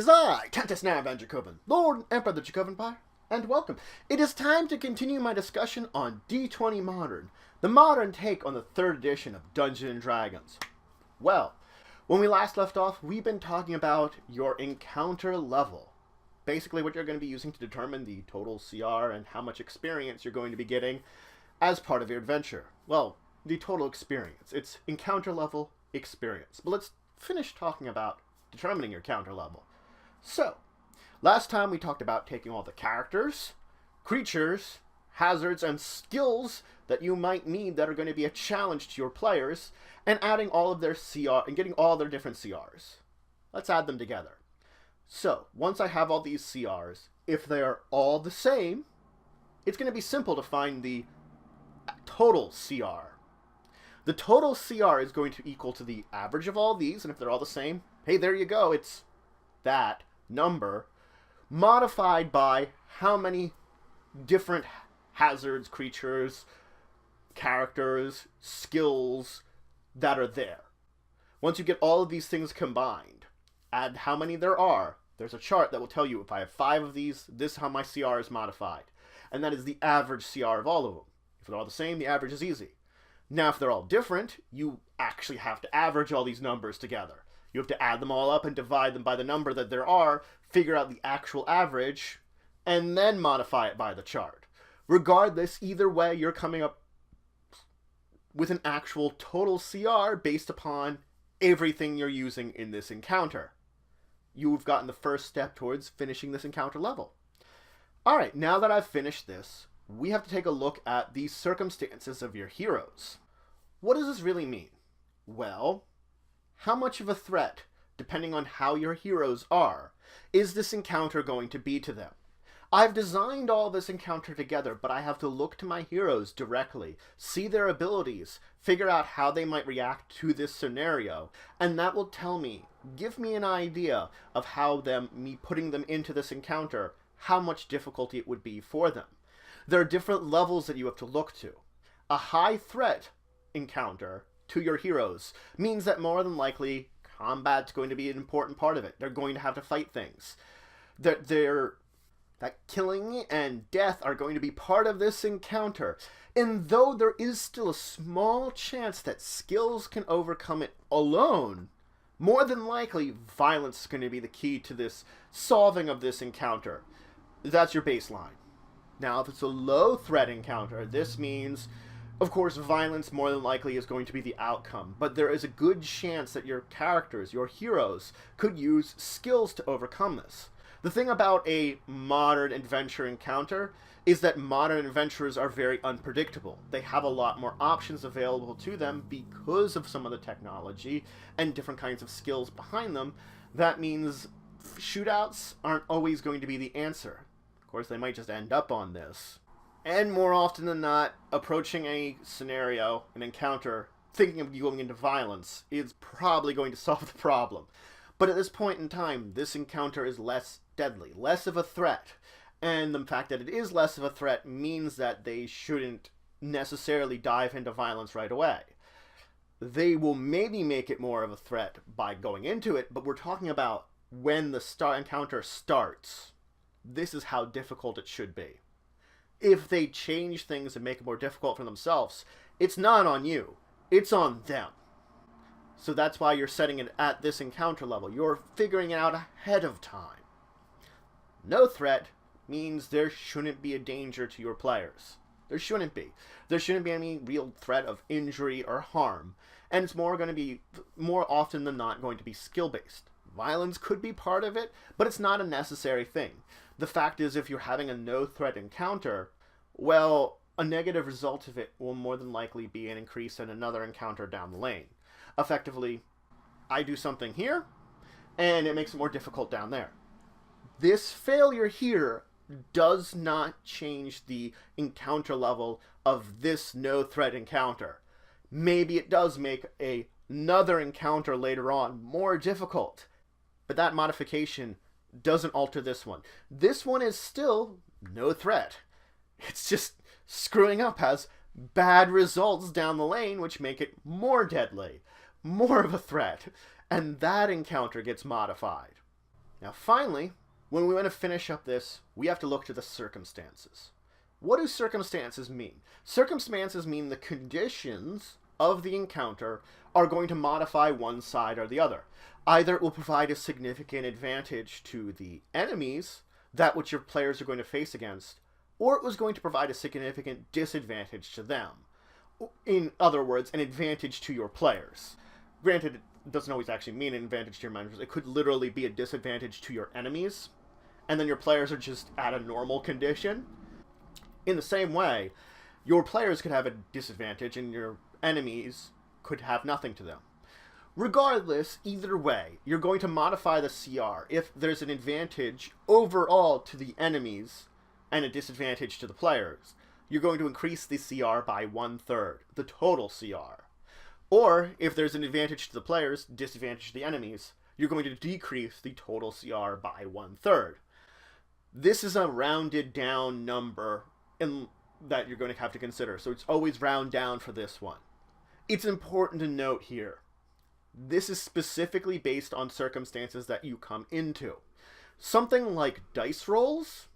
'Tis I, Countess Van Dracovin, Lord and Emperor of the Dracovin Empire, and welcome. It is time to continue my discussion on D20 Modern, the modern take on the 3rd edition of Dungeons & Dragons. Well, when we last left off, we've been talking about your encounter level. Basically what you're going to be using to determine the total CR and how much experience you're going to be getting as part of your adventure. Well, the total experience. It's encounter level experience. But let's finish talking about determining your counter level. So, last time we talked about taking all the characters, creatures, hazards, and skills that you might need that are going to be a challenge to your players, and adding all of their CR and getting all their different CRs. Let's add them together. So, once I have all these CRs, if they are all the same, it's going to be simple to find the total CR. The total CR is going to equal to the average of all these, and if they're all the same, hey, there you go, it's that number modified by how many different hazards, creatures, characters, skills that are there. Once you get all of these things combined, add how many there are. There's a chart that will tell you if I have 5 of these, this is how my CR is modified. And that is the average CR of all of them. If they're all the same, the average is easy. Now, if they're all different, you actually have to average all these numbers together. You have to add them all up and divide them by the number that there are, figure out the actual average, and then modify it by the chart. Regardless, either way, you're coming up with an actual total CR based upon everything you're using in this encounter. You've gotten the first step towards finishing this encounter level. Alright, now that I've finished this, we have to take a look at the circumstances of your heroes. What does this really mean? Well, how much of a threat, depending on how your heroes are, is this encounter going to be to them? I've designed all this encounter together, but I have to look to my heroes directly, see their abilities, figure out how they might react to this scenario, and that will tell me, give me an idea of how me putting them into this encounter, how much difficulty it would be for them. There are different levels that you have to look to. A high threat encounter to your heroes means that more than likely combat's going to be an important part of it. They're going to have to fight things. That killing and death are going to be part of this encounter. And though there is still a small chance that skills can overcome it alone, more than likely violence is going to be the key to this solving of this encounter. That's your baseline. Now, if it's a low threat encounter, this means, of course, violence more than likely is going to be the outcome, but there is a good chance that your characters, your heroes, could use skills to overcome this. The thing about a modern adventure encounter is that modern adventurers are very unpredictable. They have a lot more options available to them because of some of the technology and different kinds of skills behind them. That means shootouts aren't always going to be the answer. Of course, they might just end up on this. And more often than not, approaching a scenario, an encounter, thinking of going into violence is probably going to solve the problem. But at this point in time, this encounter is less deadly, less of a threat. And the fact that it is less of a threat means that they shouldn't necessarily dive into violence right away. They will maybe make it more of a threat by going into it, but we're talking about when the encounter starts. This is how difficult it should be. If they change things and make it more difficult for themselves, it's not on you. It's on them. So that's why you're setting it at this encounter level. You're figuring it out ahead of time. No threat means there shouldn't be a danger to your players. There shouldn't be. There shouldn't be any real threat of injury or harm. And it's more often than not going to be skill-based. Violence could be part of it, but it's not a necessary thing. The fact is, if you're having a no-threat encounter, well, a negative result of it will more than likely be an increase in another encounter down the lane. Effectively, I do something here, and it makes it more difficult down there. This failure here does not change the encounter level of this no-threat encounter. Maybe it does make another encounter later on more difficult, but that modification doesn't alter this one. This one is still no threat. It's just screwing up has bad results down the lane, which make it more deadly, more of a threat, and that encounter gets modified. Now finally, when we want to finish up this, we have to look to the circumstances. What do circumstances mean? Circumstances mean the conditions of the encounter are going to modify one side or the other. Either it will provide a significant advantage to the enemies, that which your players are going to face against, or it was going to provide a significant disadvantage to them. In other words, an advantage to your players. Granted, it doesn't always actually mean an advantage to your members. It could literally be a disadvantage to your enemies, and then your players are just at a normal condition. In the same way, your players could have a disadvantage and your enemies could have nothing to them. Regardless, either way, you're going to modify the CR if there's an advantage overall to the enemies and a disadvantage to the players. You're going to increase the CR by 1/3, the total CR. Or, if there's an advantage to the players, disadvantage to the enemies, you're going to decrease the total CR by 1/3. This is a rounded down number that you're going to have to consider, so it's always round down for this one. It's important to note here, this is specifically based on circumstances that you come into. Something like dice rolls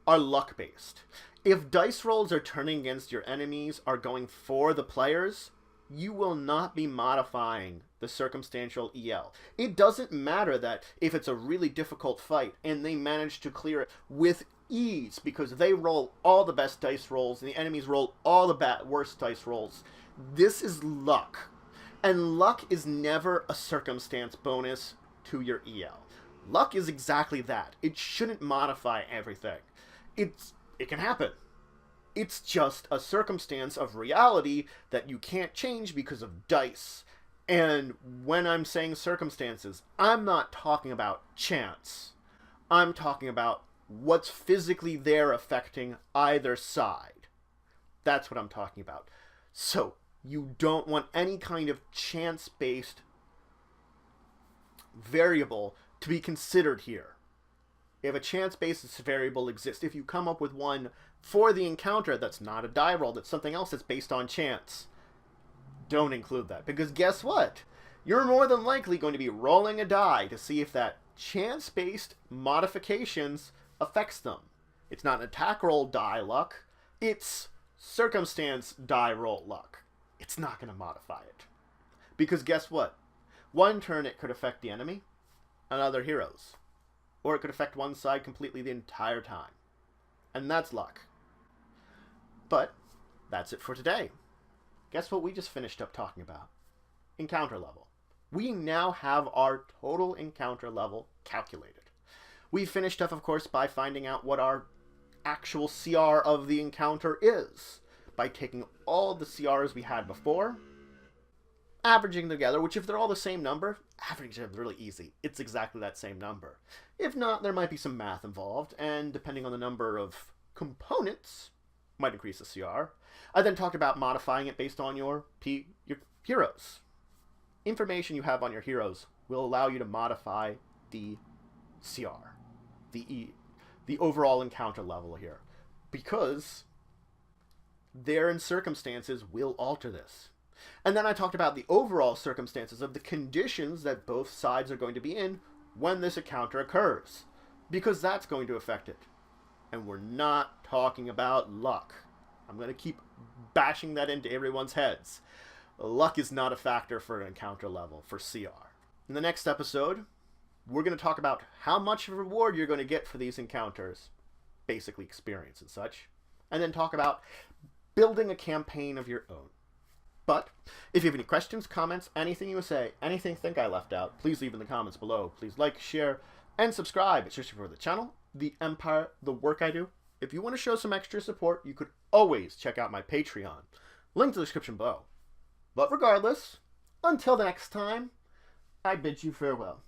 are luck-based. If dice rolls are turning against your enemies, are going for the players, you will not be modifying the circumstantial EL. It doesn't matter that if it's a really difficult fight and they manage to clear it with ease because they roll all the best dice rolls and the enemies roll all the worst dice rolls. This is luck. And luck is never a circumstance bonus to your EL. Luck is exactly that. It shouldn't modify everything. It can happen. It's just a circumstance of reality that you can't change because of dice. And when I'm saying circumstances, I'm not talking about chance. I'm talking about what's physically there affecting either side. That's what I'm talking about. So, you don't want any kind of chance-based variable to be considered here. If a chance-based variable exists, if you come up with one for the encounter that's not a die roll, that's something else that's based on chance, don't include that. Because guess what? You're more than likely going to be rolling a die to see if that chance-based modifications affects them. It's not an attack roll die luck, it's circumstance die roll luck. It's not going to modify it. Because guess what? One turn it could affect the enemy and other heroes. Or it could affect one side completely the entire time. And that's luck. But that's it for today. Guess what we just finished up talking about? Encounter level. We now have our total encounter level calculated. We finished up, of course, by finding out what our actual CR of the encounter is. By taking all the CRs we had before, averaging together, which if they're all the same number, averaging is really easy. It's exactly that same number. If not, there might be some math involved, and depending on the number of components, might increase the CR. I then talked about modifying it based on your heroes. Information you have on your heroes will allow you to modify the CR, the overall encounter level here, because their circumstances will alter this. And then I talked about the overall circumstances of the conditions that both sides are going to be in when this encounter occurs, because that's going to affect it. And we're not talking about luck. I'm going to keep bashing that into everyone's heads. Luck is not a factor for an encounter level, for CR. In the next episode, we're going to talk about how much of a reward you're going to get for these encounters, basically experience and such, and then talk about building a campaign of your own. But if you have any questions, comments, anything you say, anything you think I left out, please leave in the comments below. Please like, share, and subscribe, especially for the channel, the Empire, the work I do. If you want to show some extra support, you could always check out my Patreon. Link to the description below. But regardless, until the next time, I bid you farewell.